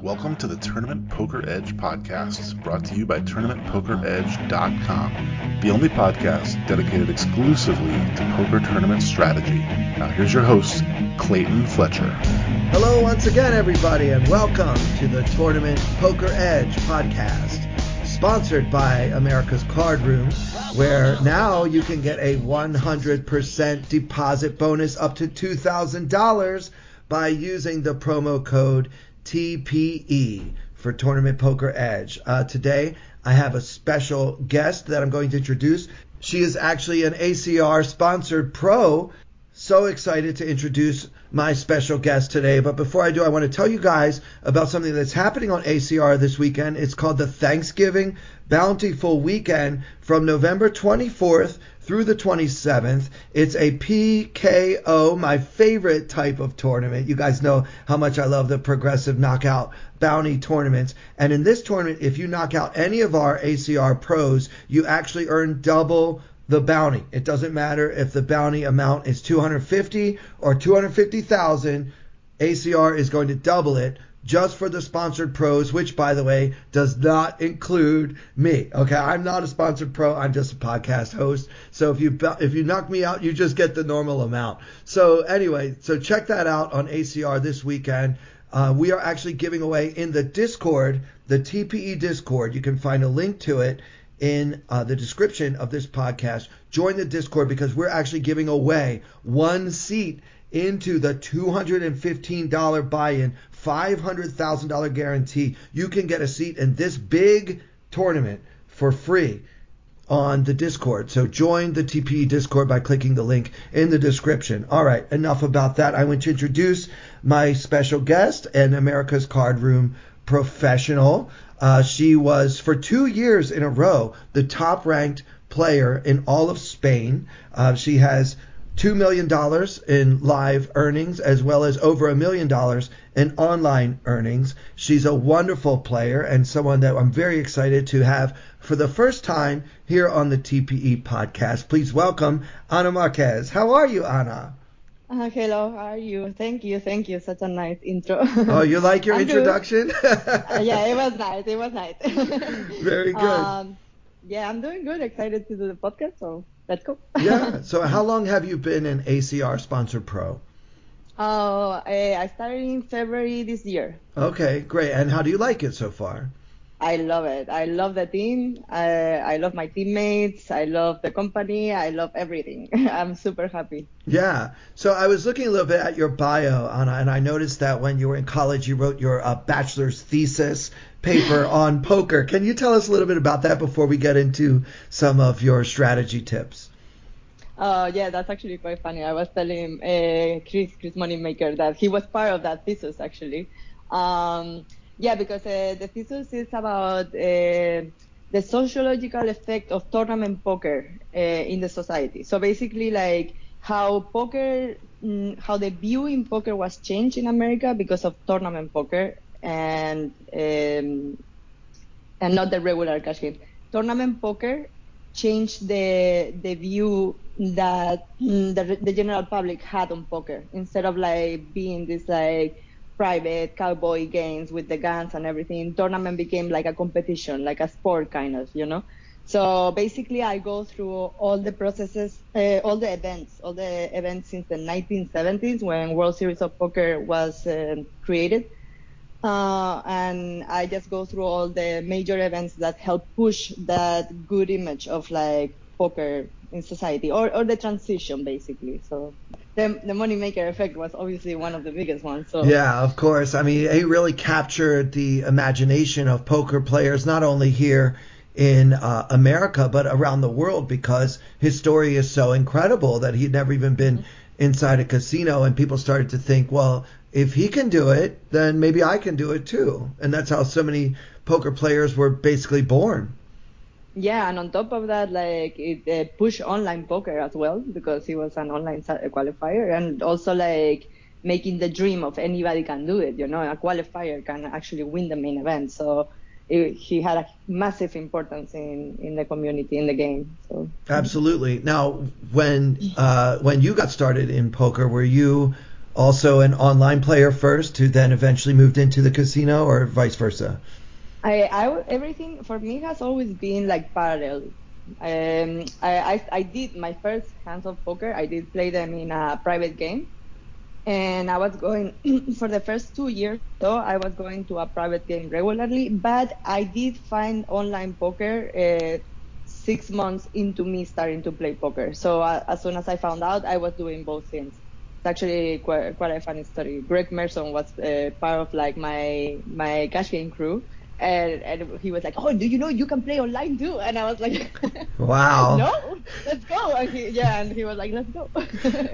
Welcome to the Tournament Poker Edge podcast, brought to you by TournamentPokerEdge.com, the only podcast dedicated exclusively to poker tournament strategy. Now here's your host, Clayton Fletcher. Hello once again, everybody, and welcome to the Tournament Poker Edge podcast, sponsored by America's Card Room, where now you can get a 100% deposit bonus up to $2,000 by using the promo code TPE for Tournament Poker Edge. Today, I have a special guest that I'm going to introduce. She is actually an ACR sponsored pro. So excited to introduce my special guest today. But before I do, I want to tell you guys about something that's happening on ACR this weekend. It's called the Thanksgiving Bountiful Weekend from November 24th through the 27th. It's a PKO, my favorite type of tournament. You guys know how much I love the progressive knockout bounty tournaments. And in this tournament, if you knock out any of our ACR pros, you actually earn double the bounty. It doesn't matter if the bounty amount is $250 or $250,000. ACR is going to double it just for the sponsored pros, which, by the way, does not include me. Okay, I'm not a sponsored pro. I'm just a podcast host. So if you knock me out, you just get the normal amount. So anyway, so check that out on ACR this weekend. We are actually giving away in the Discord, the TPE Discord. You can find a link to it in the description of this podcast. Join the Discord because we're actually giving away one seat into the $215 buy-in, $500,000 guarantee. You can get a seat in this big tournament for free on the Discord. So join the TPE Discord by clicking the link in the description. All right, enough about that. I want to introduce my special guest, an America's Card Room professional. She was, for 2 years in a row, the top-ranked player in all of Spain. She has $2 million in live earnings, as well as over $1 million in online earnings. She's a wonderful player and someone that I'm very excited to have for the first time here on the TPE podcast. Please welcome Ana Marquez. How are you, Ana? Hello, how are you? Thank you. Such a nice intro. Oh, you like your introduction? Yeah, it was nice. Very good. Yeah, I'm doing good. Excited to do the podcast, so let's go. Yeah. So how long have you been an ACR sponsored pro? Oh, I started in February this year. Okay, great. And how do you like it so far? I love it. I love the team. I love my teammates. I love the company. I love everything. I'm super happy. Yeah. So I was looking a little bit at your bio, Ana, and I noticed that when you were in college, you wrote your bachelor's thesis paper on poker. Can you tell us a little bit about that before we get into some of your strategy tips? Yeah, that's actually quite funny. I was telling Chris Moneymaker that he was part of that thesis, actually. Yeah, because the thesis is about the sociological effect of tournament poker in the society. So basically, like how the view in poker was changed in America because of tournament poker and not the regular cash game. Tournament poker changed the view that the general public had on poker, instead of like being this like private cowboy games with the guns and everything. Tournament became like a competition, like a sport kind of, you know. So basically I go through all the processes, all the events since the 1970s when World Series of Poker was created. And I just go through all the major events that help push that good image of like poker in society, or the transition basically. So the Moneymaker effect was obviously one of the biggest ones. So yeah, of course. I mean, he really captured the imagination of poker players, not only here in America, but around the world, because his story is so incredible that he'd never even been inside a casino, and people started to think, well, if he can do it, then maybe I can do it too. And that's how so many poker players were basically born. Yeah, and on top of that, like it pushed online poker as well, because he was an online qualifier, and also like making the dream of anybody can do it. You know, a qualifier can actually win the main event. So he had a massive importance in the community, in the game. So absolutely. Now, when you got started in poker, were you also an online player first, who then eventually moved into the casino, or vice versa? Everything for me has always been like parallel. I did my first hands of poker. I did play them in a private game, and I was going for the first 2 years. So I was going to a private game regularly, but I did find online poker 6 months into me starting to play poker. So as soon as I found out, I was doing both things. It's actually quite a funny story. Greg Merson was part of like my cash game crew. And he was like, "Oh, do you know you can play online too?" And I was like, Wow. "No, let's go." And he was like, "Let's go."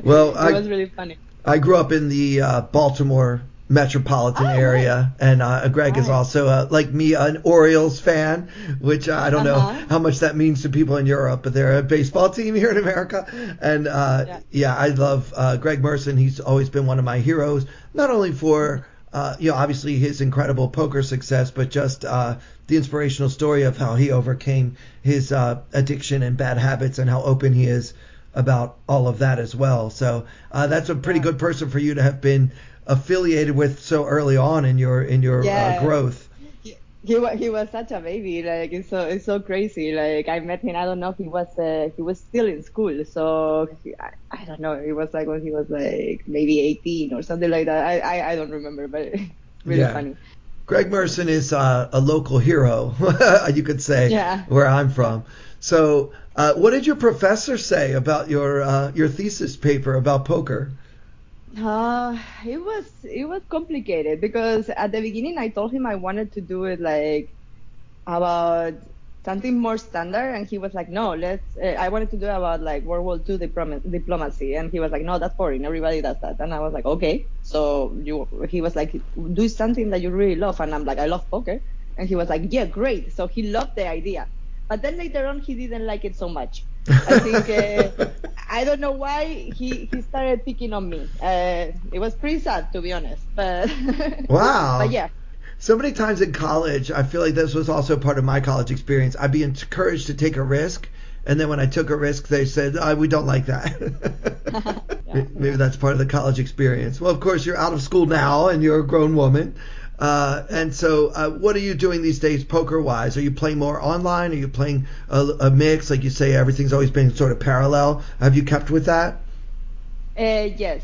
Well, it was really funny. I grew up in the Baltimore metropolitan area, and Greg is also, like me, an Orioles fan, which I don't know how much that means to people in Europe, but they're a baseball team here in America. And I love Greg Merson. He's always been one of my heroes, not only for obviously his incredible poker success, but just the inspirational story of how he overcame his addiction and bad habits, and how open he is about all of that as well. So that's a pretty good person for you to have been affiliated with so early on in your growth. He was such a baby. Like it's so crazy. Like I met him. I don't know. He was still in school. So I don't know. It was like when he was like maybe 18 or something like that. I don't remember, but really funny. Greg Merson is a local hero, you could say, where I'm from. So what did your professor say about your thesis paper about poker? It was complicated because at the beginning I told him I wanted to do it like about something more standard, and he was like, no, I wanted to do about like World War II diplomacy, and he was like, no, that's boring, everybody does that. And I was like, okay, so he was like, do something that you really love. And I'm like, I love poker. And he was like, yeah, great. So he loved the idea, but then later on he didn't like it so much. I think I don't know why he started picking on me. It was pretty sad, to be honest, but wow. But yeah. So many times in college, I feel like this was also part of my college experience. I'd be encouraged to take a risk, and then when I took a risk, they said, we don't like that. Maybe that's part of the college experience. Well, of course, you're out of school now, and you're a grown woman. And so what are you doing these days poker-wise? Are you playing more online? Are you playing a mix? Like you say, everything's always been sort of parallel. Have you kept with that? Yes.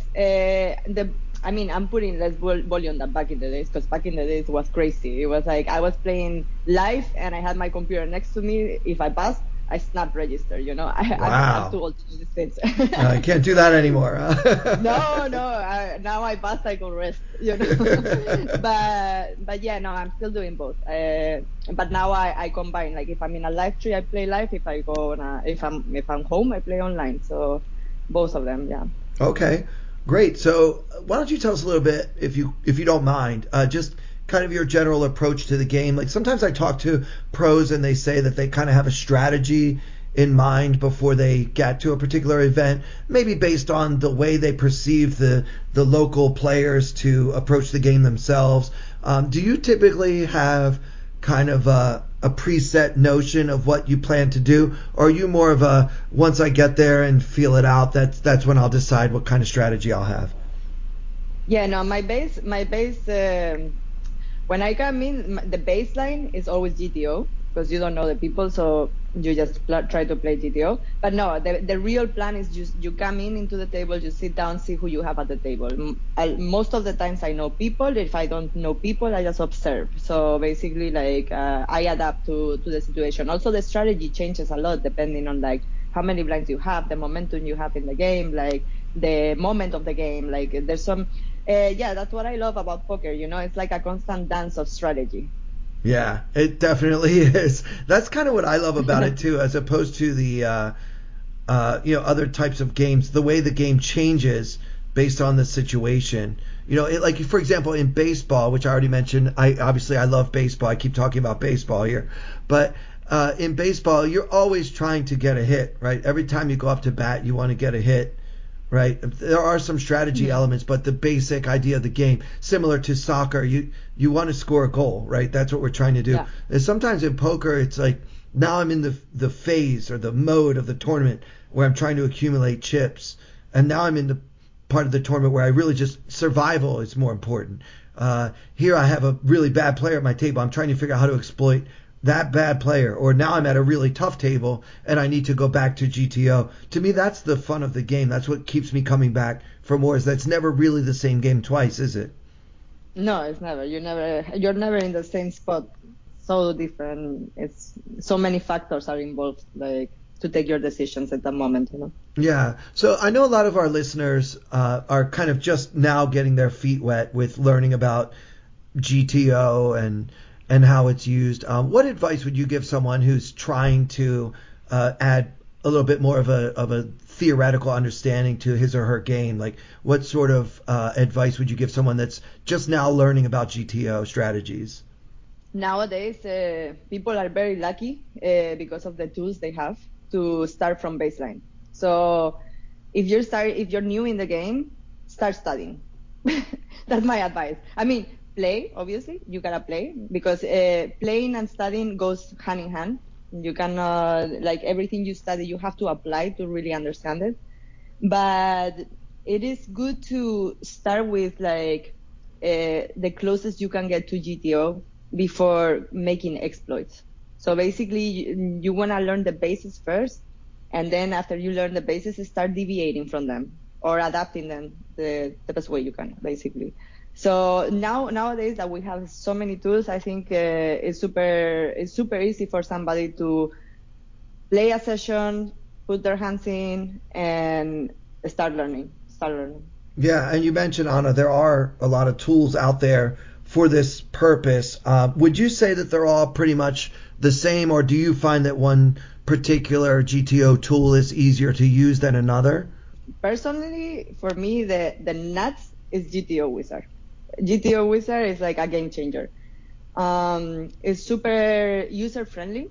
I'm putting less volume than back in the days, because back in the days it was crazy. It was like I was playing live and I had my computer next to me. If I passed, I snap register, Wow. I'm too old to do these things. I can't do that anymore. No. Now I pass, I go rest, But yeah, no, I'm still doing both. But now I combine. Like if I'm in a live tree, I play live. If I go if I'm home, I play online. So both of them, yeah. Okay, great. So why don't you tell us a little bit, if you don't mind, just kind of your general approach to the game. Like sometimes I talk to pros and they say that they kind of have a strategy in mind before they get to a particular event, maybe based on the way they perceive the local players to approach the game themselves. Do you typically have kind of a preset notion of what you plan to do, or are you more of a once I get there and feel it out, that's when I'll decide what kind of strategy I'll have? Yeah, no, my base when I come in, the baseline is always GTO, because you don't know the people, so you just try to play GTO. But no, the real plan is just you come into the table, you sit down, see who you have at the table. Most of the times I know people. If I don't know people, I just observe. So basically, like I adapt to the situation. Also, the strategy changes a lot depending on like how many blinds you have, the momentum you have in the game, like the moment of the game. Like there's some. That's what I love about poker. It's like a constant dance of strategy. Yeah, it definitely is. That's kind of what I love about it too, as opposed to the other types of games. The way the game changes based on the situation. Like for example in baseball, which I already mentioned. I love baseball. I keep talking about baseball here, but in baseball, you're always trying to get a hit, right? Every time you go up to bat, you want to get a hit. Right. There are some strategy elements, but the basic idea of the game, similar to soccer, you want to score a goal, right? That's what we're trying to do. Yeah. And sometimes in poker, it's like now I'm in the phase or the mode of the tournament where I'm trying to accumulate chips, and now I'm in part of the tournament where I really just survival is more important. Here I have a really bad player at my table. I'm trying to figure out how to exploit that bad player. Or now I'm at a really tough table and I need to go back to GTO. To me, that's the fun of the game. That's what keeps me coming back for more. Is that's never really the same game twice, is it? No, it's never. You're never in the same spot. So different. It's so many factors are involved, like to take your decisions at that moment, you know. Yeah. So I know a lot of our listeners are kind of just now getting their feet wet with learning about GTO and how it's used. What advice would you give someone who's trying to add a little bit more of a theoretical understanding to his or her game? Like, what sort of advice would you give someone that's just now learning about GTO strategies? Nowadays, people are very lucky because of the tools they have to start from baseline. So if you're new in the game, start studying. That's my advice. I mean, play, obviously, you gotta play, because playing and studying goes hand in hand. You cannot, like, everything you study, you have to apply to really understand it. But it is good to start with, like, the closest you can get to GTO before making exploits. So basically, you want to learn the basics first, and then after you learn the basics, start deviating from them or adapting them the best way you can, basically. So nowadays that we have so many tools, I think it's super easy for somebody to play a session, put their hands in, and start learning. Yeah, and you mentioned, Ana, there are a lot of tools out there for this purpose. Would you say that they're all pretty much the same, or do you find that one particular GTO tool is easier to use than another? Personally, for me, the nuts is GTO Wizard. GTO Wizard is like a game changer. It's super user-friendly.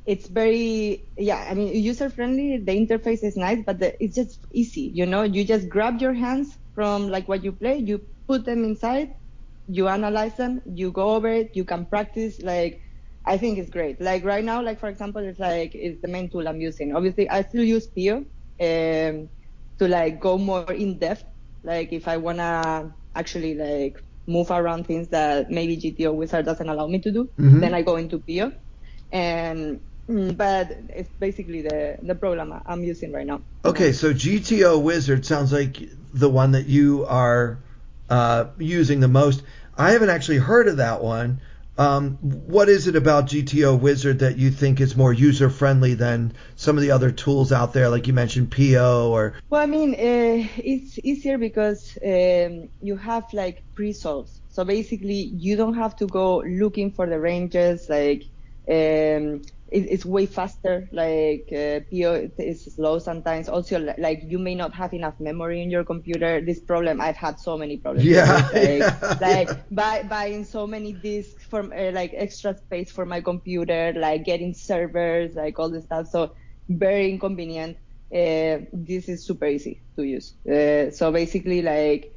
It's very, user-friendly. The interface is nice, but it's just easy, you know? You just grab your hands from like what you play, you put them inside, you analyze them, you go over it, you can practice. Like, I think it's great. Like right now, like for example, it's the main tool I'm using. Obviously, I still use Pio to like go more in depth. Like if I wanna actually like move around things that maybe GTO Wizard doesn't allow me to do, then I go into Pio. But it's basically the program I'm using right now. Okay, so GTO Wizard sounds like the one that you are using the most. I haven't actually heard of that one. What is it about GTO Wizard that you think is more user-friendly than some of the other tools out there, like you mentioned PO or... Well, I mean, it's easier because you have like pre-solves. So basically, you don't have to go looking for the ranges. Like, it's way faster. Like, PO is slow sometimes. Also, like, you may not have enough memory in your computer. This problem, I've had so many problems. Yeah. Buying so many disks for like extra space for my computer, like getting servers, like all this stuff. So very inconvenient. This is super easy to use. So basically, like,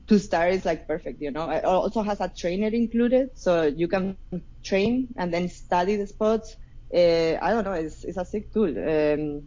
to start is like perfect, you know. It also has a trainer included, so you can train and then study the spots. I don't know, it's a sick tool. And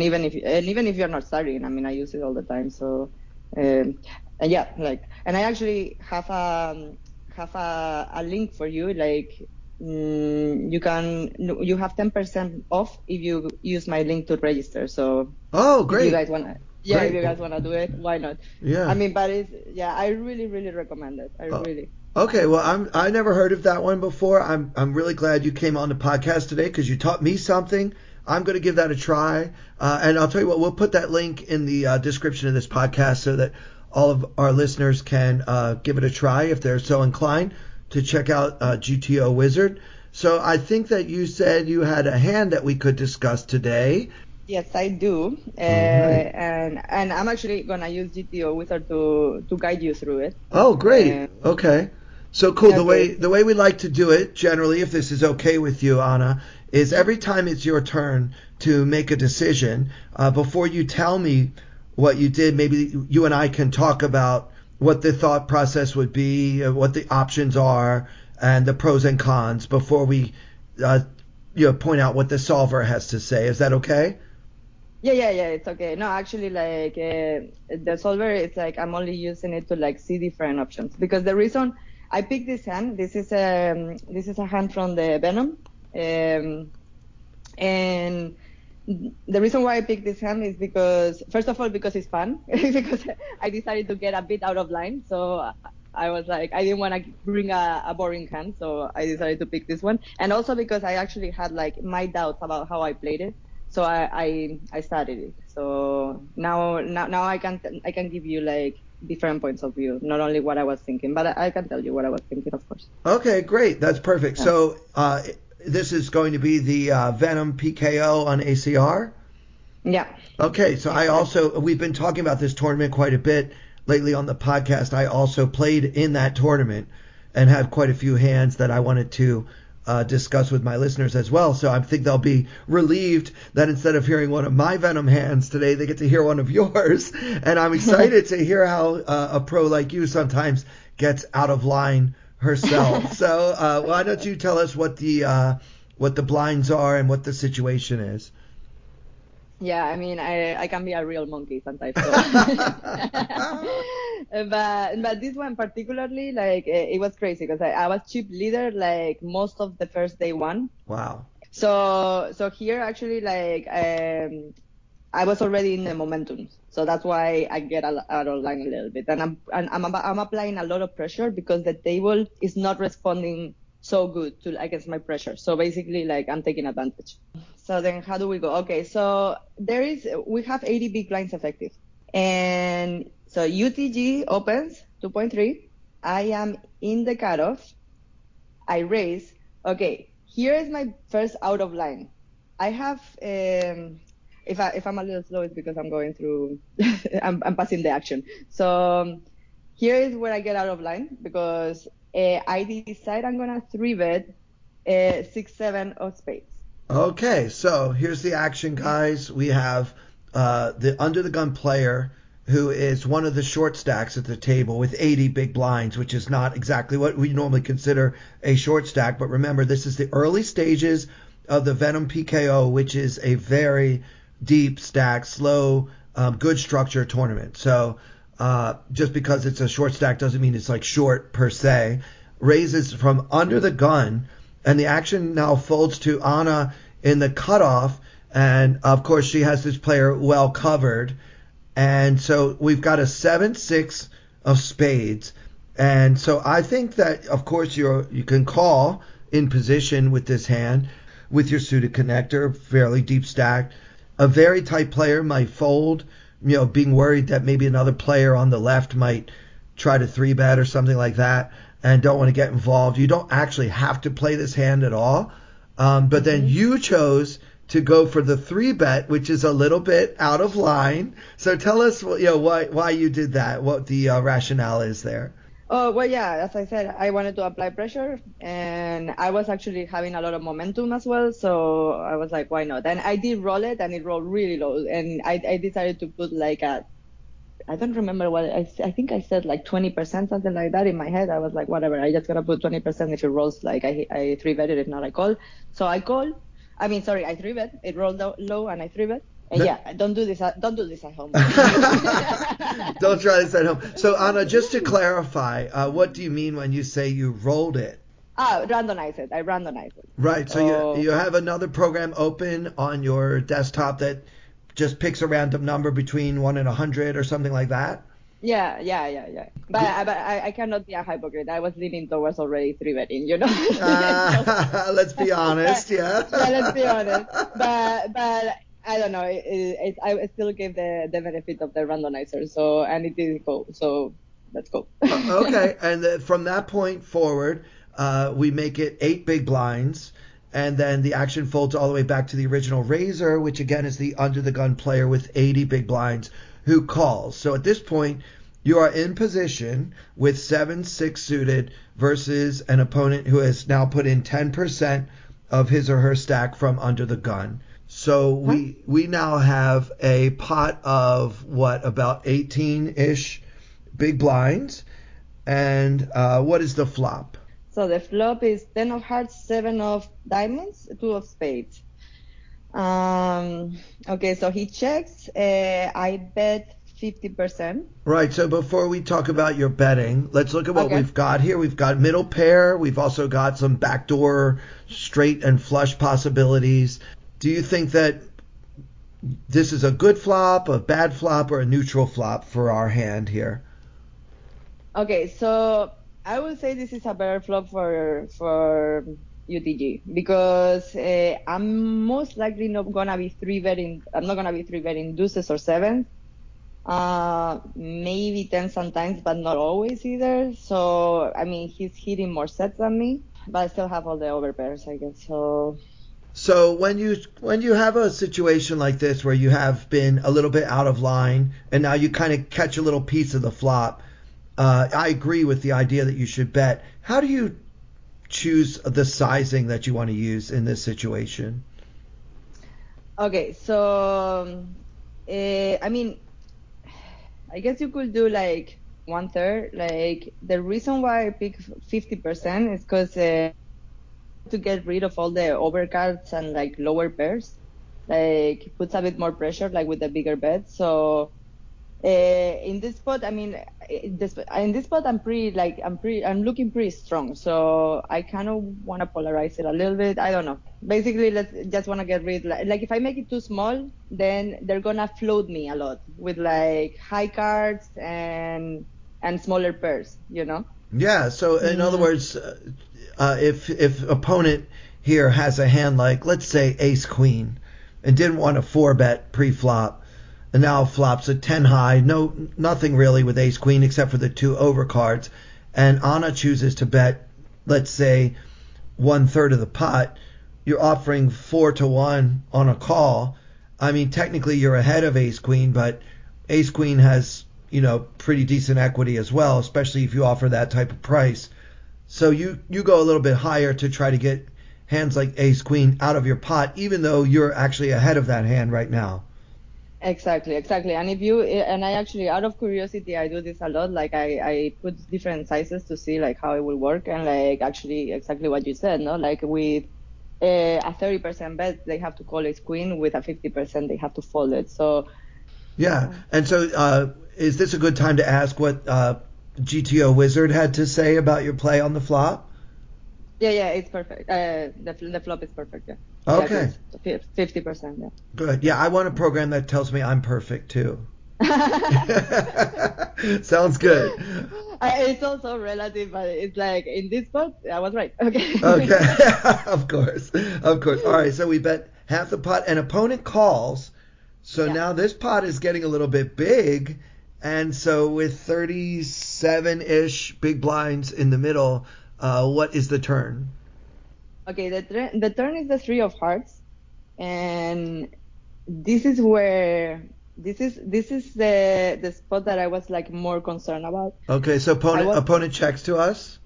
even if you're not studying, I mean, I use it all the time. So and yeah, like, and I actually have a link for you. Like, you have 10% off if you use my link to register. So great. If you guys wanna. Yeah, if you guys want to do it, why not? Yeah. I mean, but I really, really recommend it. Really. Okay, well, I never heard of that one before. I'm really glad you came on the podcast today because you taught me something. I'm going to give that a try. And I'll tell you what, we'll put that link in the description of this podcast so that all of our listeners can give it a try if they're so inclined to check out GTO Wizard. So I think that you said you had a hand that we could discuss today. Yes, I do, and I'm actually gonna use GTO Wizard to guide you through it. Oh, great! Okay, so cool. Okay. The way we like to do it, generally, if this is okay with you, Ana, is every time it's your turn to make a decision. Before you tell me what you did, maybe you and I can talk about what the thought process would be, what the options are, and the pros and cons before we, point out what the solver has to say. Is that okay? Yeah, it's okay. No, actually, like the solver, it's like I'm only using it to like see different options because the reason I picked this hand, this is a hand from the Venom, and the reason why I picked this hand is because, first of all, because it's fun, because I decided to get a bit out of line. So I was like, I didn't want to bring a boring hand, so I decided to pick this one. And also because I actually had like my doubts about how I played it. So I studied it. So now I can give you like different points of view, not only what I was thinking, but I can tell you what I was thinking, of course. Okay, great. That's perfect. Yeah. So this is going to be the Venom PKO on ACR? Yeah. Okay, so we've been talking about this tournament quite a bit lately on the podcast. I also played in that tournament and had quite a few hands that I wanted to discuss with my listeners as well. So I think they'll be relieved that instead of hearing one of my Venom hands today, they get to hear one of yours. And I'm excited to hear how a pro like you sometimes gets out of line herself. So why don't you tell us what the blinds are and what the situation is? Yeah, I mean, I can be a real monkey sometimes. So. but this one particularly, like, it was crazy because I was chip leader like most of the first day one. Wow. So here actually like I was already in the momentum, so that's why I get out of line a little bit, and I'm applying a lot of pressure because the table is not responding so good to against my pressure. So basically, like I'm taking advantage. So then, how do we go? Okay, so we have 80 big blinds effective, and so UTG opens 2.3. I am in the cutoff. I raise. Okay, here is my first out of line. I have if I'm a little slow, it's because I'm going through I'm passing the action. So here is where I get out of line because I decide I'm gonna 3-bet 6-7 of spades. Okay, so here's the action, guys. We have the under the gun player who is one of the short stacks at the table with 80 big blinds, which is not exactly what we normally consider a short stack. But remember, this is the early stages of the Venom PKO, which is a very deep stack, slow, good structure tournament. So just because it's a short stack doesn't mean it's like short per se. Raises from under the gun, and the action now folds to Ana in the cutoff, and of course she has this player well covered. And so we've got a 7-6 of spades. And so I think that, of course, you can call in position with this hand with your suited connector, fairly deep stacked. A very tight player might fold, being worried that maybe another player on the left might try to 3-bet or something like that and don't want to get involved. You don't actually have to play this hand at all. But then you chose to go for the 3-bet, which is a little bit out of line. So tell us, why you did that, what the rationale is there. Oh, well, yeah, as I said, I wanted to apply pressure, and I was actually having a lot of momentum as well, so I was like, why not? And I did roll it, and it rolled really low, and I decided to put like I don't remember what, I think I said like 20%, something like that in my head. I was like, whatever, I just gotta put 20%. If it rolls, like I 3-betted, if not, I call. So I 3-bet. It rolled low, and I 3-bet. Yeah, don't do this at home. Don't try this at home. So Ana, just to clarify, what do you mean when you say you rolled it? Randomize it. I randomized it. Right. So you have another program open on your desktop that just picks a random number between 1 and 100 or something like that? Yeah. But I cannot be a hypocrite. I was leaning towards already 3-betting, Let's be honest, yeah. Yeah, let's be honest. But I don't know. I still gave the benefit of the randomizer, and it didn't go. So let's go. Okay, and from that point forward, we make it 8 big blinds. And then the action folds all the way back to the original raiser, which again is the under the gun player with 80 big blinds who calls. So at this point, you are in position with 7-6 suited versus an opponent who has now put in 10% of his or her stack from under the gun. So we now have a pot of about 18-ish big blinds. And what is the flop? So the flop is 10 of hearts, 7 of diamonds, 2 of spades. Okay, so he checks. I bet 50%. Right. So before we talk about your betting, let's look at what Okay. we've got here. We've got middle pair. We've also got some backdoor straight and flush possibilities. Do you think that this is a good flop, a bad flop, or a neutral flop for our hand here? Okay, so I would say this is a better flop for UTG because I'm most likely not gonna be three betting. I'm not gonna be three betting deuces or sevens. Maybe 10 sometimes, but not always either. So I mean, he's hitting more sets than me, but I still have all the over pairs, I guess. So So when you have a situation like this where you have been a little bit out of line and now you kind of catch a little piece of the flop, I agree with the idea that you should bet. How do you choose the sizing that you want to use in this situation? okay, so I mean, I guess you could do like one third. Like the reason why I pick 50% is because to get rid of all the overcards and like lower pairs, like puts a bit more pressure like with the bigger bet. So in this spot, I mean, in this spot, I'm looking pretty strong. So I kind of want to polarize it a little bit. I don't know. Basically, let's just want to get rid. Like if I make it too small, then they're gonna float me a lot with like high cards and smaller pairs. You know? Yeah. So in other words, if opponent here has a hand like let's say Ace Queen and didn't want to four bet pre-flop, and now flops a 10 high, nothing really with Ace Queen except for the two overcards, and Ana chooses to bet, let's say, one third of the pot, you're offering 4-1 on a call. I mean, technically you're ahead of Ace Queen, but Ace Queen has, pretty decent equity as well, especially if you offer that type of price. So you go a little bit higher to try to get hands like Ace Queen out of your pot, even though you're actually ahead of that hand right now. Exactly. And I actually, out of curiosity, I do this a lot. Like I put different sizes to see like how it will work. And like actually exactly what you said, no? Like with a 30% bet, they have to call it queen. With a 50%, they have to fold it. So Yeah. And so is this a good time to ask what GTO Wizard had to say about your play on the flop? yeah, it's perfect. The flop is perfect. Yeah. Okay. Yeah, 50%. Yeah. Good. Yeah, I want a program that tells me I'm perfect too. Sounds good. It's also relative, but it's like in this spot, I was right. Okay. Okay. Of course. Of course. All right. So we bet half the pot. An opponent calls. So Yeah. now this pot is getting a little bit big. And so with 37-ish big blinds in the middle, what is the turn? Okay, the turn is the three of hearts, and this is where this is the spot that I was like more concerned about. Okay, so opponent checks to us.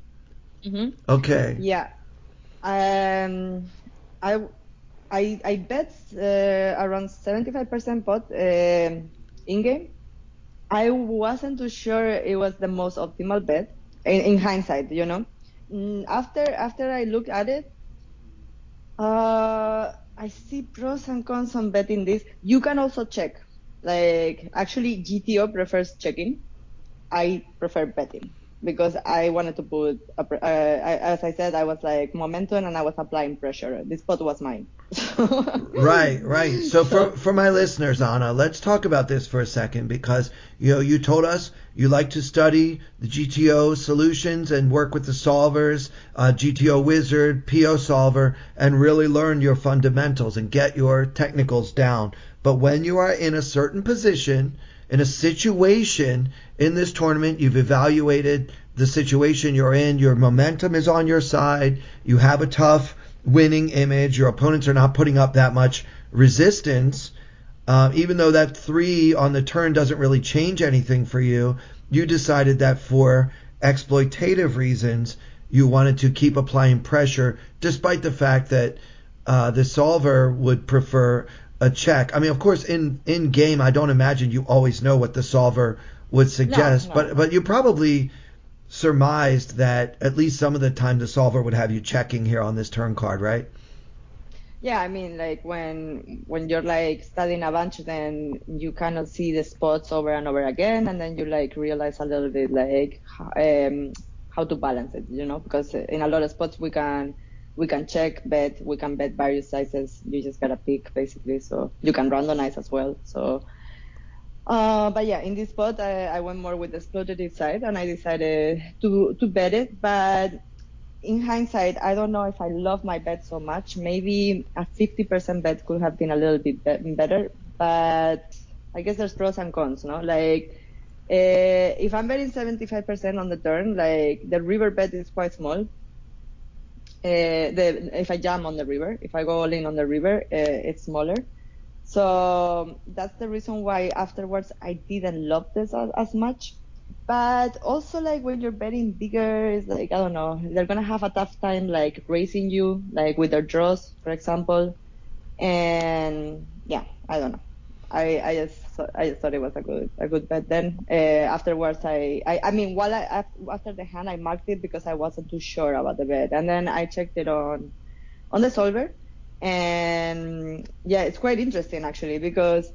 Mm-hmm. Okay. Yeah. I I bet around 75% pot in game. I wasn't too sure it was the most optimal bet in hindsight, you know. After I look at it, I see pros and cons on betting this. You can also check. Like actually, GTO prefers checking. I prefer betting because I wanted to put, as I said, I was like momentum and I was applying pressure. This spot was mine. Right. So for my listeners, Ana, let's talk about this for a second because you told us you like to study the GTO solutions and work with the solvers, GTO Wizard, PO Solver, and really learn your fundamentals and get your technicals down. But when you are in a certain position, in a situation in this tournament, you've evaluated the situation you're in, your momentum is on your side, you have a tough winning image, your opponents are not putting up that much resistance, even though that 3 on the turn doesn't really change anything for you, you decided that for exploitative reasons, you wanted to keep applying pressure, despite the fact that the solver would prefer a check. I mean, of course, in game, I don't imagine you always know what the solver would suggest, No. but you probably surmised that at least some of the time the solver would have you checking here on this turn card, right? Yeah, I mean, like when you're like studying a bunch, then you kind of see the spots over and over again, and then you like realize a little bit like how to balance it, because in a lot of spots we can check bet, we can bet various sizes. You just gotta pick basically, so you can randomize as well. So, but yeah, in this spot I went more with the exploitative side, and I decided to bet it, but in hindsight, I don't know if I love my bet so much. Maybe a 50% bet could have been a little bit better, but I guess there's pros and cons, no? Like, if I'm betting 75% on the turn, like the river bet is quite small. If I jam on the river, if I go all in on the river, it's smaller. So that's the reason why afterwards I didn't love this as much. But also, like when you're betting bigger, it's like I don't know, they're gonna have a tough time like raising you, like with their draws, for example. And yeah, I don't know. I just thought it was a good bet. Then afterwards, I mean, after the hand, I marked it because I wasn't too sure about the bet, and then I checked it on the solver, and yeah, it's quite interesting actually because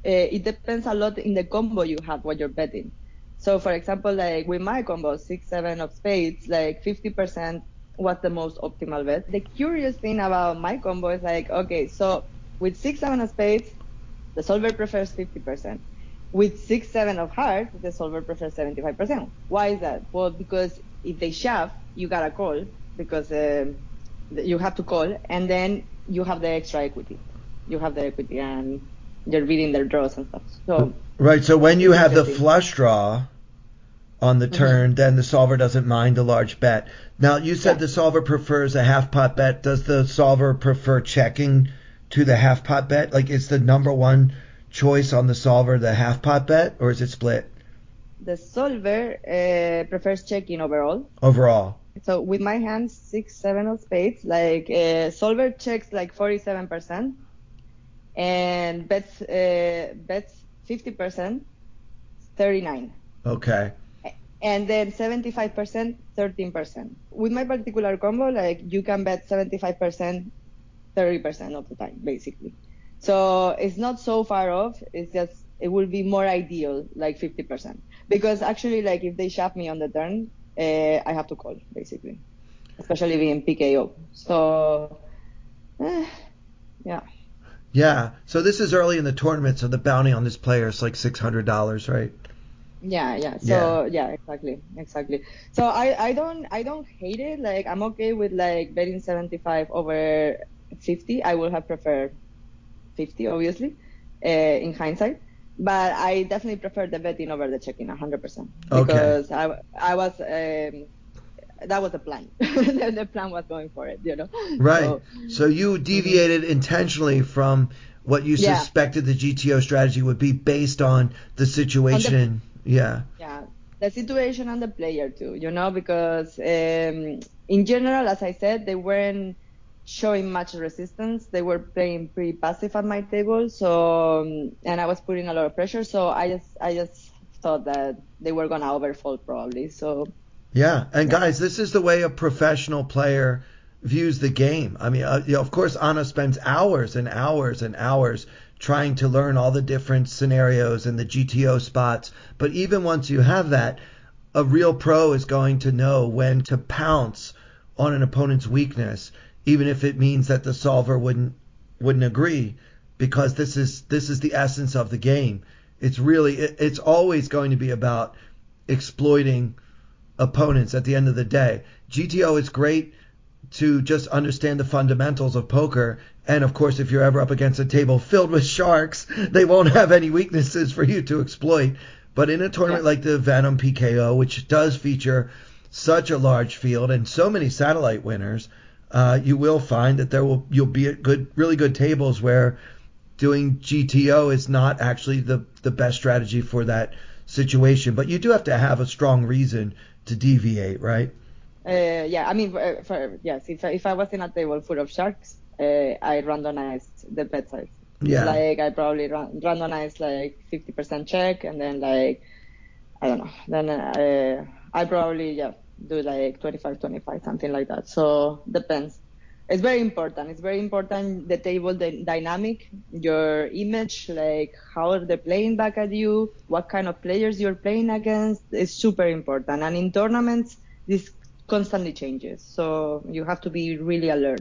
it depends a lot in the combo you have what you're betting. So for example, like with my combo, 6-7 of spades, like 50% was the most optimal bet. The curious thing about my combo is like, okay, so with 6-7 of spades, the solver prefers 50%. With 6-7 of hearts, the solver prefers 75%. Why is that? Well, because if they shove, you gotta call because you have to call, and then you have the extra equity. You have the equity, and you're reading their draws and stuff. So Right. So when you it's have the interesting. flush draw on the turn, then the solver doesn't mind a large bet. Now, you said Yeah. the solver prefers a half pot bet. Does the solver prefer checking to the half pot bet? Like, is the number one choice on the solver the half pot bet, or is it split The solver prefers checking overall. overall? So with my hands, 6-7 of spades, like solver checks like 47% and bets 50%, 39. Okay. And then 75%, 13%. With my particular combo, like you can bet 75%, 30% of the time, basically. So it's not so far off. It's just, it will be more ideal, like 50%. Because actually, like if they shove me on the turn, I have to call, basically. Especially being PKO. So, yeah. Yeah. So this is early in the tournament, so the bounty on this player is like $600, right? Yeah. Yeah. So yeah, exactly. So I don't hate it. Like I'm okay with like betting 75 over 50. I would have preferred 50, obviously, in hindsight. But I definitely prefer the betting over the checking 100% Okay. because I was that was the plan. The plan was going for it. Right. So So you mhm. deviated intentionally from what you Yeah, suspected the GTO strategy would be based on the on the situation. Yeah. yeah, the situation and the player too, because in general, as I said, they weren't showing much resistance. They were playing pretty passive at my table, so and I was putting a lot of pressure. So I just thought that they were gonna overfold probably. So Yeah, and yeah, guys, this is the way a professional player views the game. I mean, of course, Anna spends hours and hours and hours trying to learn all the different scenarios and the GTO spots. But even once you have that, a real pro is going to know when to pounce on an opponent's weakness, even if it means that the solver wouldn't agree, because this is the essence of the game. It's always going to be about exploiting opponents at the end of the day. GTO is great to just understand the fundamentals of poker. And of course, if you're ever up against a table filled with sharks, they won't have any weaknesses for you to exploit. But in a tournament yeah. like the Venom PKO, which does feature such a large field and so many satellite winners, you will find that you'll be at really good tables where doing GTO is not actually the best strategy for that situation. But you do have to have a strong reason to deviate, right? Yeah, I mean, yes, if I was in a table full of sharks, I randomized the bet size. Yeah. Like I probably randomized like 50% check, and then like I don't know, then I probably do like 25, 25, something like that. So depends. It's very important. It's very important, the table dynamic, your image, like how are they playing back at you, what kind of players you're playing against is super important. And in tournaments, this constantly changes. So you have to be really alert.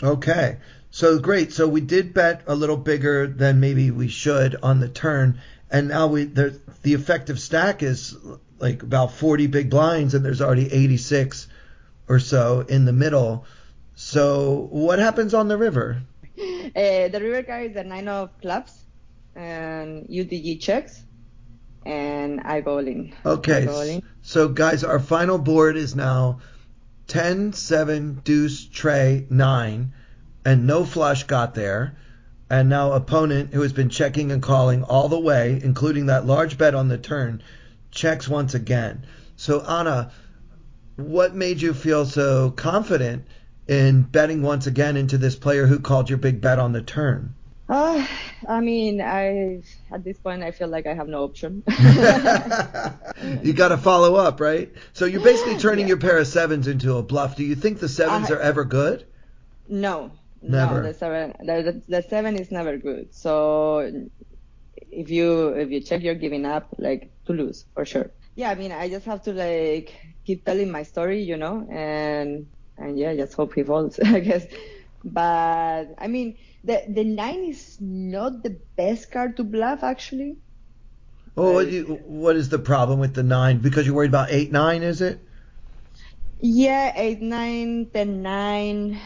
Okay. So great. So we did bet a little bigger than maybe we should on the turn. And now the effective stack is like about 40 big blinds, and there's already 86 or so in the middle. So what happens on the river? The river carries the 9 of clubs, and UTG checks, and I go all in. Okay. So guys, our final board is now 10, 7, deuce, tray, 9, and no flush got there. And now opponent, who has been checking and calling all the way, including that large bet on the turn, checks once again. So Ana, what made you feel so confident in betting once again into this player who called your big bet on the turn? I mean, at this point, I feel like I have no option. You got to follow up, right? So you're basically turning your pair of sevens into a bluff. Do you think the sevens are ever good? No. Never. No, the 7 is never good. So if you check, you're giving up, like, to lose for sure. Yeah, I mean, I just have to like keep telling my story, and yeah, just hope he falls, I guess. But I mean, the 9 is not the best card to bluff, actually. Oh, what is the problem with the 9? Because you're worried about 8, 9, is it? Yeah, 8, 9, 10, 9,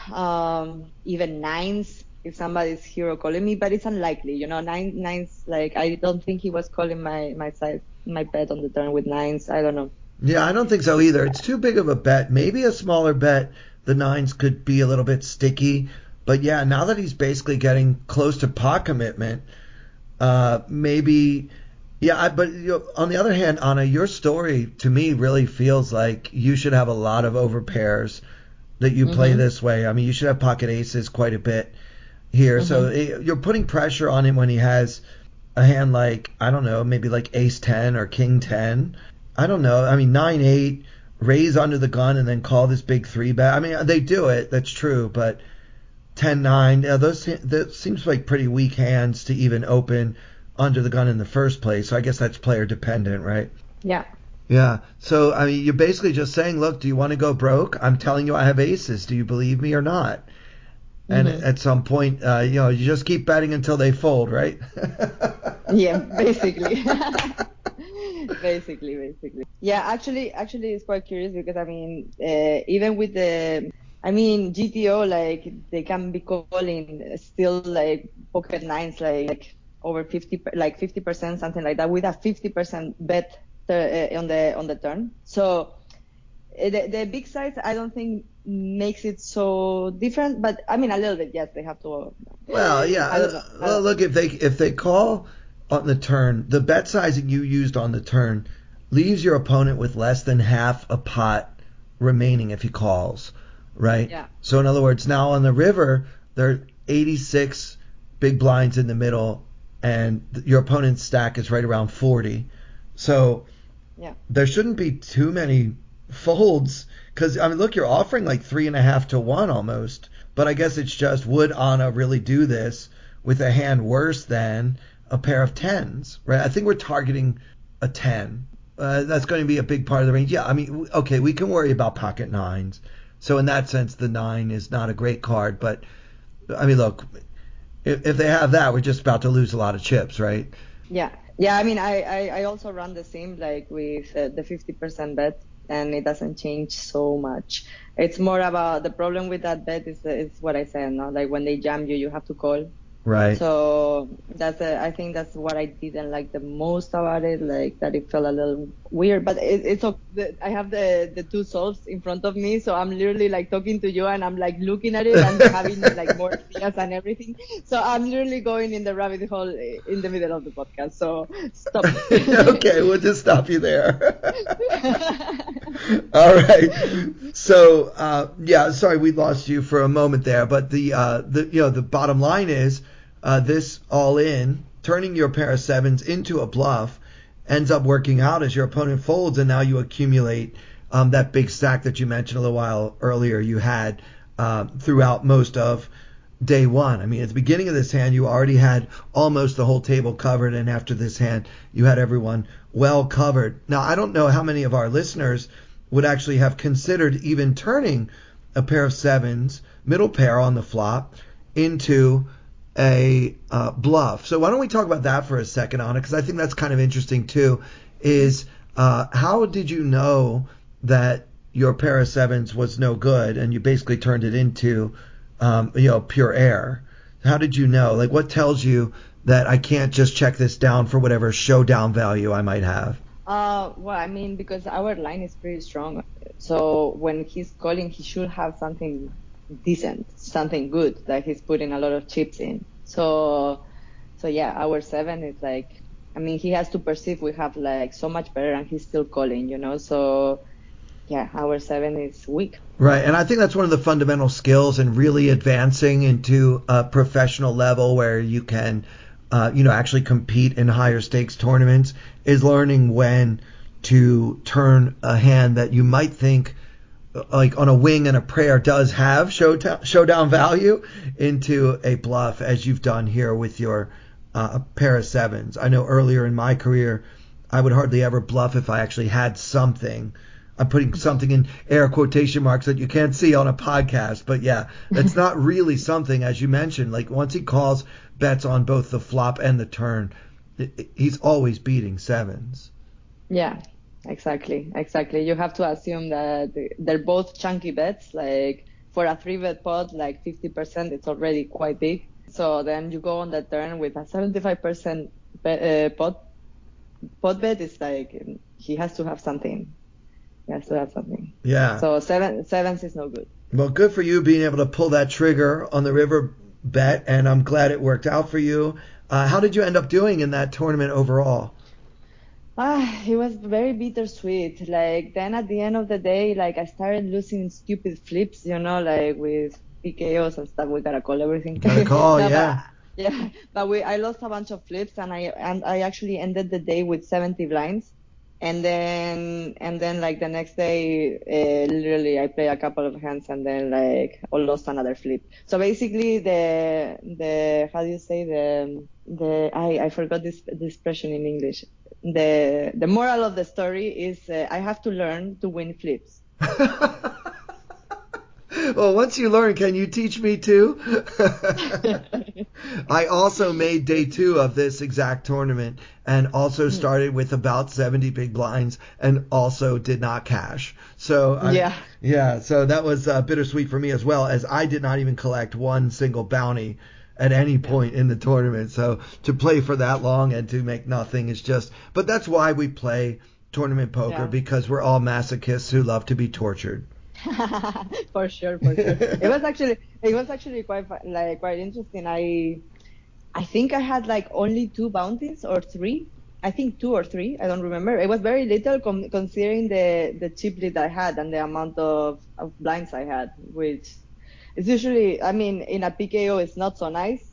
even 9s if somebody's hero calling me, but it's unlikely, 9s, like, I don't think he was calling my bet on the turn with 9s. I don't know. Yeah, I don't think so either. It's too big of a bet. Maybe a smaller bet, the 9s could be a little bit sticky. But yeah, now that he's basically getting close to pot commitment, maybe. Yeah, but on the other hand, Ana, your story to me really feels like you should have a lot of overpairs that you play this way. I mean, you should have pocket aces quite a bit here. So you're putting pressure on him when he has a hand like, I don't know, maybe like ace 10 or king 10. I don't know. I mean, 9-8, raise under the gun and then call this big 3-bet. I mean, they do it. That's true. But 10-9, that seems like pretty weak hands to even open under the gun in the first place. So I guess that's player dependent, right? Yeah. Yeah. So, I mean, you're basically just saying, look, do you want to go broke? I'm telling you I have aces. Do you believe me or not? And at some point, you just keep betting until they fold, right? Yeah, basically. basically. Yeah, actually, it's quite curious because, I mean, even with GTO, like, they can be calling still, like, pocket 9s, like over 50%, something like that, with a 50% bet on the turn. So the big size, I don't think makes it so different, but I mean, a little bit, yes, they have to. Well, yeah. Well, look, if they call on the turn, the bet sizing you used on the turn leaves your opponent with less than half a pot remaining if he calls, right? Yeah. So in other words, now on the river, there are 86 big blinds in the middle, and your opponent's stack is right around 40. So there shouldn't be too many folds, because, I mean, look, you're offering like 3.5 to 1 almost. But I guess it's just, would Ana really do this with a hand worse than a pair of 10s, right? I think we're targeting a 10. That's going to be a big part of the range. Yeah, I mean, okay, we can worry about pocket 9s. So in that sense, the 9 is not a great card. But, I mean, look, if they have that, we're just about to lose a lot of chips, right? Yeah. I mean, I also run the same, like, with the 50% bet, and it doesn't change so much. It's more about the problem with that bet is what I said, no? Like, when they jam you, you have to call. Right. So I think that's what I didn't like the most about it, like that it felt a little weird. But it's okay. I have the two solves in front of me, so I'm literally like talking to you and I'm like looking at it and having like more ideas and everything. So I'm literally going in the rabbit hole in the middle of the podcast. So stop. Okay, we'll just stop you there. All right. So sorry we lost you for a moment there, but the bottom line is. This all in, turning your pair of 7s into a bluff, ends up working out as your opponent folds, and now you accumulate that big stack that you mentioned a little while earlier you had. throughout most of day one. I mean, at the beginning of this hand, you already had almost the whole table covered, and after this hand, you had everyone well covered. Now, I don't know how many of our listeners would actually have considered even turning a pair of sevens, middle pair on the flop, into a bluff. So why don't we talk about that for a second, Anna, because I think that's kind of interesting too, is how did you know that your pair of sevens was no good and you basically turned it into pure air? How did you know? Like, what tells you that I can't just check this down for whatever showdown value I might have? Well, I mean, because our line is pretty strong. So when he's calling, he should have something decent, something good that he's putting a lot of chips in. So yeah, our seven is like, I mean, he has to perceive we have like so much better and he's still calling, So yeah, our seven is weak. Right, and I think that's one of the fundamental skills in really advancing into a professional level where you can, actually compete in higher stakes tournaments, is learning when to turn a hand that you might think, like on a wing and a prayer, does have showdown value into a bluff, as you've done here with your pair of sevens. I know earlier in my career, I would hardly ever bluff if I actually had something. I'm putting something in air quotation marks that you can't see on a podcast. But yeah, it's not really something, as you mentioned. Like once he calls bets on both the flop and the turn, he's always beating sevens. Yeah, exactly. You have to assume that they're both chunky bets. Like for a 3-bet pot, like 50%, it's already quite big. So then you go on the turn with a 75% pot bet. It's like he has to have something. Yeah. So sevens is no good. Well, good for you being able to pull that trigger on the river bet, and I'm glad it worked out for you. How did you end up doing in that tournament overall? It was very bittersweet. Like then at the end of the day, like I started losing stupid flips, like with PKOs and stuff. We gotta call everything. Gotta call, no, yeah. But I lost a bunch of flips, and I actually ended the day with 70 blinds. And then like the next day, literally I play a couple of hands and then like I lost another flip. So basically the how do you say I forgot this expression in English. The moral of the story is I have to learn to win flips. Well, once you learn, can you teach me too? I also made day 2 of this exact tournament and also started with about 70 big blinds and also did not cash. So so that was bittersweet for me as well, as I did not even collect one single bounty at any point in the tournament. So to play for that long and to make nothing is just, but that's why we play tournament poker, because we're all masochists who love to be tortured. For sure. It was actually quite interesting. I think I had like only 2 bounties or 3. I think 2 or 3. I don't remember. It was very little considering the chip lead I had and the amount of blinds I had, which is usually, I mean, in a PKO it's not so nice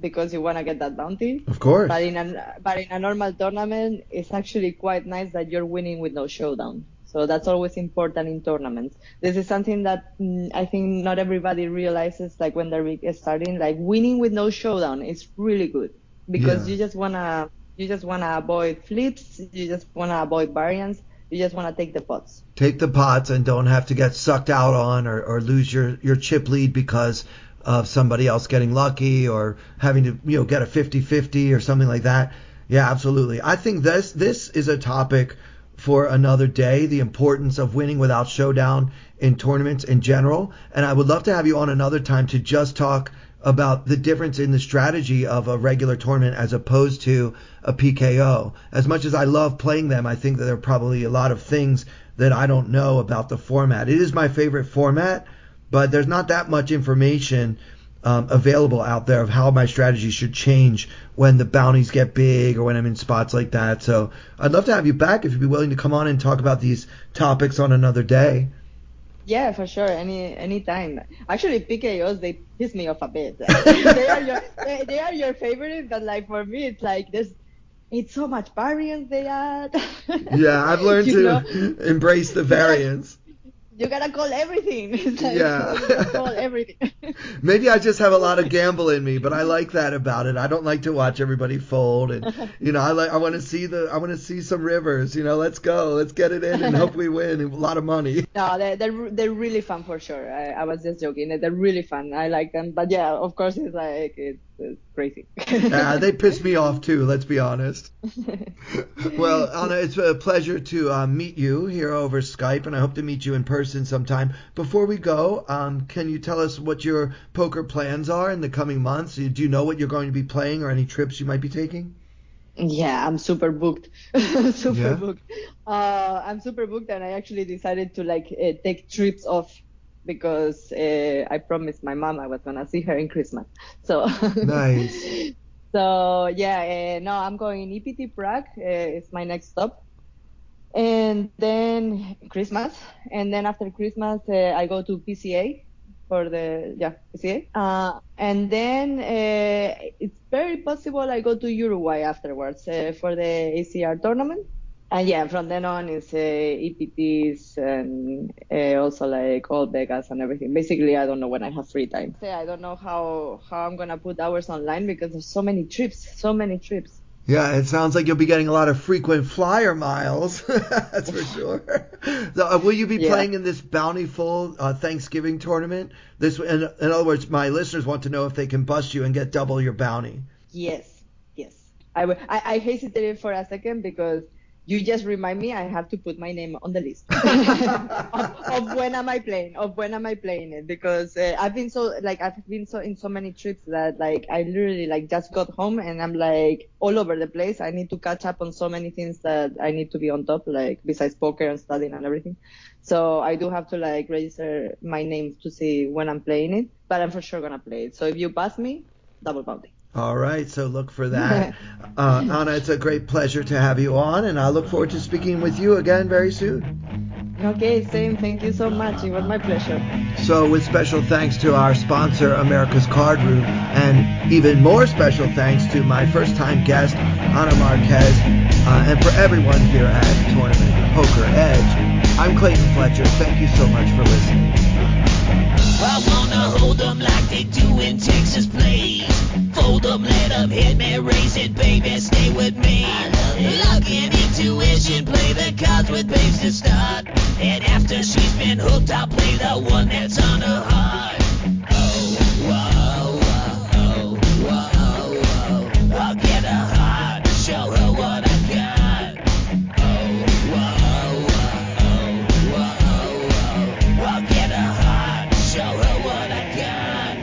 because you want to get that bounty. Of course. But in a normal tournament, it's actually quite nice that you're winning with no showdown. So that's always important in tournaments. This is something that I think not everybody realizes, like when they're starting, like winning with no showdown is really good because you just wanna avoid flips, you just wanna avoid variance, you just wanna take the pots. Take the pots and don't have to get sucked out on or lose your chip lead because of somebody else getting lucky or having to get a 50-50 or something like that. Yeah, absolutely. I think this is a topic for another day, the importance of winning without showdown in tournaments in general. And I would love to have you on another time to just talk about the difference in the strategy of a regular tournament as opposed to a PKO. As much as I love playing them, I think that there are probably a lot of things that I don't know about the format. It is my favorite format, but there's not that much information available out there of how my strategy should change when the bounties get big or when I'm in spots like that. So I'd love to have you back if you'd be willing to come on and talk about these topics on another day. Yeah, for sure. Any time. Actually, PKOs, they piss me off a bit. They are your favorite, but like for me, it's like it's so much variance they add. Yeah, I've learned to embrace the variance. You gotta call everything. It's like, Yeah. you gotta call everything. Maybe I just have a lot of gamble in me, but I like that about it. I don't like to watch everybody fold, and I want to see some rivers. Let's go, let's get it in, and hope we win a lot of money. No, they're really fun for sure. I was just joking. They're really fun. I like them, but yeah, of course it's crazy. They piss me off too. Let's be honest. Well, Ana, it's a pleasure to meet you here over Skype, and I hope to meet you in person sometime. Before we go, can you tell us what your poker plans are in the coming months? Do you know what you're going to be playing or any trips you might be taking? Yeah, I'm super booked. Super Yeah? booked. I'm super booked, and I actually decided to take trips off because I promised my mom I was gonna see her in Christmas. So Nice. so yeah, no, I'm going EPT Prague. It's my next stop, and then Christmas, and then after Christmas I go to PCA for the PCA, and then it's very possible I go to Uruguay afterwards for the ACR tournament. And yeah, from then on it's EPTs and also like all Vegas and everything. Basically, I don't know when I have free time. I don't know how I'm gonna put hours online because there's so many trips. Yeah, it sounds like you'll be getting a lot of frequent flyer miles. That's for sure. So, will you be playing in this bountiful Thanksgiving tournament? In other words, my listeners want to know if they can bust you and get double your bounty. Yes. I hesitated for a second because you just remind me I have to put my name on the list of when am I playing it, because I've been so in so many trips that like I literally just got home and I'm like all over the place. I need to catch up on so many things that I need to be on top, like besides poker and studying and everything. So I do have to register my name to see when I'm playing it, but I'm for sure gonna play it. So if you pass me, double bounty. All right, so look for that. Ana, it's a great pleasure to have you on, and I look forward to speaking with you again very soon. Okay, same. Thank you so much. It was my pleasure. So with special thanks to our sponsor, America's Card Room, and even more special thanks to my first-time guest, Ana Marquez, and for everyone here at Tournament Poker Edge, I'm Clayton Fletcher. Thank you so much for listening. I wanna hold them like they do in Texas, please. Fold them, let them hit me, raise it, baby, stay with me. Luck and intuition, play the cards with babes to start. And after she's been hooked, I'll play the one that's on her heart. Oh, whoa, whoa, whoa, whoa. I'll get her heart, show her what I got. Oh, whoa, whoa, whoa, whoa. I'll get her heart, show her what I got.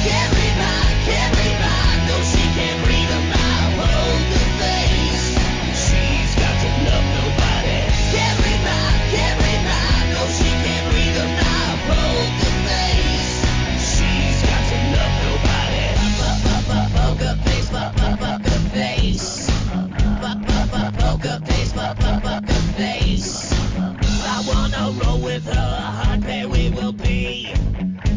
Carry my, no she can't read a mile, hold the face. She's got to love nobody. Carry my, no she can't read a mile, hold the face. She's got to love nobody. Poker face, poker face. Poker face, poker face. I wanna roll with her, a hard pair we will be.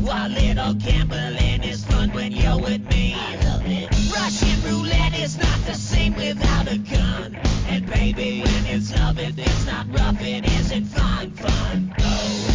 While little gambling is fun when you're with me. Russian roulette is not the same without a gun. And baby, when it's love, it's not rough, it isn't fun. Oh.